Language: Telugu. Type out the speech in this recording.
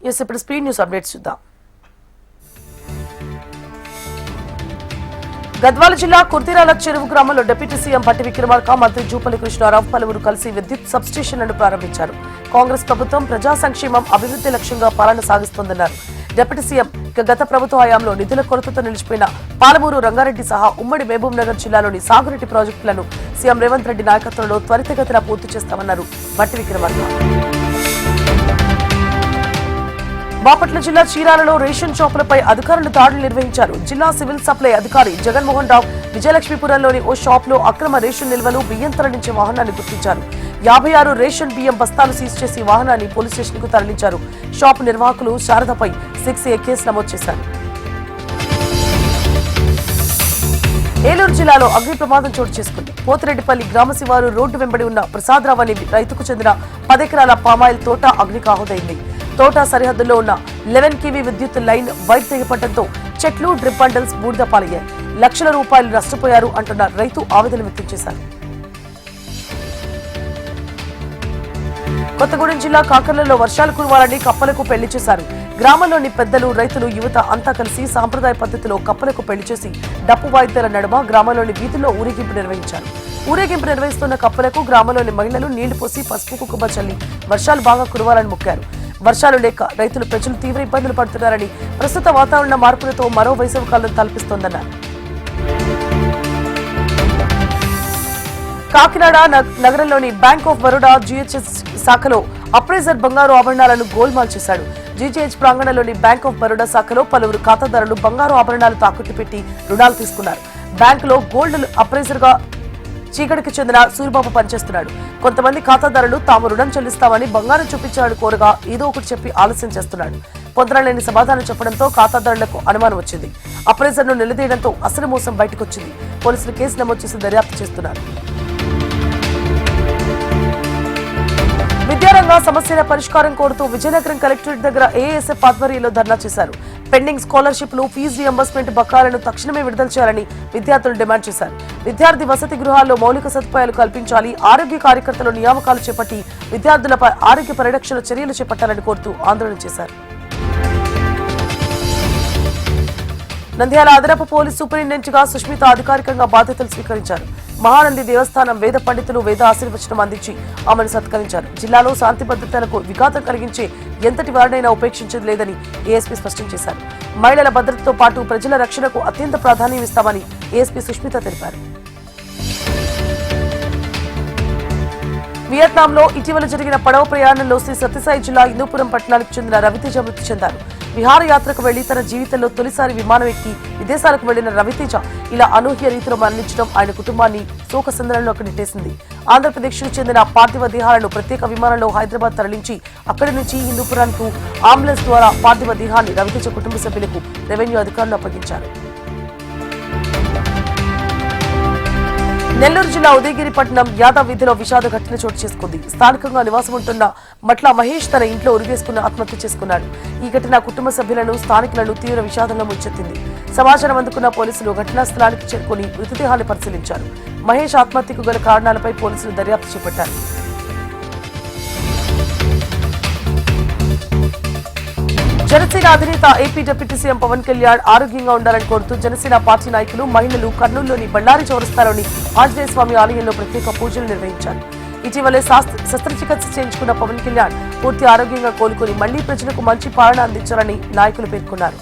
ఇప్పుడు స్పీడ్ న్యూస్ అప్డేట్స్ చూద్దాం. గద్వాల జిల్లా కుర్తిరాల చెరువు గ్రామంలో డిప్యూటీ సీఎం భట్టి విక్రమార్క, మంత్రి జూపల్లి కృష్ణారావు పలువురు కలిసి విద్యుత్ సబ్స్టేషన్లను ప్రారంభించారు. కాంగ్రెస్ ప్రభుత్వం ప్రజా సంక్షేమం, అభివృద్ధి లక్ష్యంగా పాలన సాగిస్తోందన్నారు. డిప్యూటీ సీఎం గత ప్రభుత్వ హయాంలో నిధుల కొరతతో నిలిచిపోయిన పాలమూరు, రంగారెడ్డి సహా ఉమ్మడి మహబూబ్ నగర్ జిల్లాలోని సాగునీటి ప్రాజెక్టులను సీఎం రేవంత్ రెడ్డి నాయకత్వంలో త్వరితగతిన పూర్తి చేస్తామన్నారు భట్టి విక్రమార్క. బాపట్ల జిల్లా చీరాలలో రేషన్ షాపులపై అధికారులు దాడులు నిర్వహించారు. జిల్లా సివిల్ సప్లై అధికారి జగన్మోహన్ రావు విజయలక్ష్మీపురంలోని ఓ షాపులో అక్రమ రేషన్ నిల్వలు, బియ్యం తరలించే వాహనాన్ని గుర్తించారు. 56 రేషన్ బియ్యం బస్తాలు సీజ్ చేసి వాహనాన్ని పోలీస్ స్టేషన్ కు తరలించారు. షాపు నిర్వాహకులు శారదపై 6A కేసు నమోదు చేశారు. ఏలూరు జిల్లాలో అగ్ని ప్రమాదం చోటు చేసుకుంది. పోతిరెడ్డిపల్లి గ్రామ శివారు రోడ్డు వెంబడి ఉన్న ప్రసాదరావు అనే రైతుకు చెందిన 10 ఎకరాల పామాయిల్ తోట అగ్నికి ఆహుతైంది. తోట సరిహద్దుల్లో ఉన్న 11 kV విద్యుత్ లైన్ వైర్ తెగిపడటంతో చెట్లు, డ్రిప్ బండల్స్ బూడిద పాలయ్యాయి. లక్షల రూపాయలు నష్టపోయారు అంటున్న రైతు ఆవేదన వ్యక్తం చేశారు. కొత్తగూడెం జిల్లా కాకర్లలో వర్షాలు కురవాలని కప్పలకు పెళ్లి చేశారు. గ్రామంలోని పెద్దలు, రైతులు, యువత అంతా కలిసి సాంప్రదాయ పద్ధతిలో కప్పలకు పెళ్లి చేసి డప్పు వాయిద్యాల నడుమ గ్రామంలోని వీధుల్లో ఊరేగింపు నిర్వహించారు. ఊరేగింపు నిర్వహిస్తున్న కప్పలకు గ్రామంలోని మహిళలు నీళ్లు పోసి పసుపు, కుంకుమ చల్లి వర్షాలు బాగా కురవాలని మొక్కారు. వర్షాలు లేక ప్రజలు తీవ్ర ఇబ్బందులు పడుతున్నారని, ప్రస్తుత వాతావరణ మార్పులతో మరో వేసవి కాలం తలపిస్తోందన్నారు. కాకినాడ నగరంలోని బ్యాంక్ ఆఫ్ బరోడా GHS శాఖలో అప్రైజర్ బంగారు ఆభరణాలను గోల్మాల్ చేశాడు. GGH ప్రాంగణంలోని బ్యాంక్ ఆఫ్ బరోడా శాఖలో పలువురు ఖాతాదారులు బంగారు ఆభరణాలు తాకట్టు పెట్టి రుణాలు తీసుకున్నారు. బ్యాంకులో గోల్డ్ అప్రైజర్ గా చీకటికి చెందిన సూరిబాబు పనిచేస్తున్నాడు. కొంతమంది ఖాతాదారులు తాము రుణం చెల్లిస్తామని బంగారం చూపించాలని కోరగా ఏదో ఒకటి చెప్పి ఆలస్యం చేస్తున్నాడు. పొందలేని సమాధానం చెప్పడంతో ఖాతాదారులకు అనుమానం వచ్చింది. అప్రైజర్ ను నిలదీయడంతో అసలు మోసం బయటకొచ్చింది. పోలీసులు కేసు నమోదు చేసి దర్యాప్తు చేస్తున్నారు. విద్యారంగ సమస్యల పరిష్కారం కోరుతూ విజయనగరం కలెక్టరేట్ దగ్గర AASF ఆధ్వర్యంలో ధర్నా చేశారు. పెండింగ్ స్కాలర్షిప్లు, ఫీజు రియంబర్స్మెంట్ బకాయిలను తక్షణమే విడుదల చేయాలని విద్యార్థులు డిమాండ్ చేశారు. విద్యార్థి వసతి గృహాల్లో మౌలిక సదుపాయాలు కల్పించాలి, ఆరోగ్య కార్యకర్తలు నియామకాలు చేపట్టి విద్యార్థులపై ఆరోగ్య పరిరక్షణ చర్యలు చేపట్టాలని కోరుతూ ఆందోళన చేశారు. నంద్యాల అదనపు పోలీస్ సూపరింటెండెంట్ గా సుష్మిత అధికారికంగా బాధ్యతలు స్వీకరించారు. మహానంది దేవస్థానం వేద పండితులు వేద ఆశీర్వచనం అందించి ఆమెను సత్కరించారు. జిల్లాలో శాంతి భద్రతలకు విఘాతం కలిగించే ఎంతటి వారినైనా ఉపేక్షించేది లేదని ASP స్పష్టం చేశారు. మహిళల భద్రతతో పాటు ప్రజల రక్షణకు అత్యంత ప్రాధాన్యం ఇస్తామని ASP సుష్మిత తెలిపారు. వియత్నాంలో ఇటీవల జరిగిన పడవ ప్రయాణంలో శ్రీ సత్యసాయి జిల్లా హిందూపురం పట్టణానికి చెందిన రవితేజ మృతి చెందారు. విహారయాత్రకు వెళ్లి తన జీవితంలో తొలిసారి విమానం ఎక్కి విదేశాలకు వెళ్లిన రవితేజ ఇలా అనూహ్య రీతిలో మరణించడం ఆయన కుటుంబాన్ని శోకసంద్రంలోకి నెట్టేసింది. ఆంధ్రప్రదేశ్కు చెందిన పార్థివ దేహాలను ప్రత్యేక విమానంలో హైదరాబాద్ తరలించి అక్కడి నుంచి హిందూపురానికి అంబులెన్స్ ద్వారా పార్థివ దేహాన్ని రవితేజ కుటుంబ సభ్యులకు రెవెన్యూ అధికారులు అప్పగించారు. నెల్లూరు జిల్లా ఉదయగిరి పట్టణం యాదవ్ వీధిలో విషాద ఘటన చోటు చేసుకుంది. స్థానికంగా నివాసం ఉంటున్న మట్ల మహేష్ తన ఇంట్లో ఉరివేసుకుని ఆత్మహత్య చేసుకున్నాడు. ఈ ఘటన కుటుంబ సభ్యులను, స్థానికులను తీవ్ర విషాదంలో ముంచెత్తింది. సమాచారం అందుకున్న పోలీసులు ఘటనా స్థలానికి చేరుకుని మృతదేహాన్ని పరిశీలించారు. మహేష్ ఆత్మహత్యకు గల కారణాలపై పోలీసులు దర్యాప్తు చేపట్టారు. జనసేన అధినేత AP deputy CM Pawan Kalyan ఆరోగ్యంగా ఉండాలని కోరుతూ జనసేన పార్టీ నాయకులు, మహిళలు కర్నూలులోని బళ్ళారి చౌరస్తాలోని ఆంజనేయ స్వామి ఆలయంలో ప్రత్యేక పూజలు నిర్వహించారు. ఇటీవలే శస్త్రచికిత్స చేయించుకున్న పవన్ కళ్యాణ్ పూర్తి ఆరోగ్యంగా కోలుకుని మళ్లీ ప్రజలకు మంచి పాలన అందించాలని నాయకులు పేర్కొన్నారు.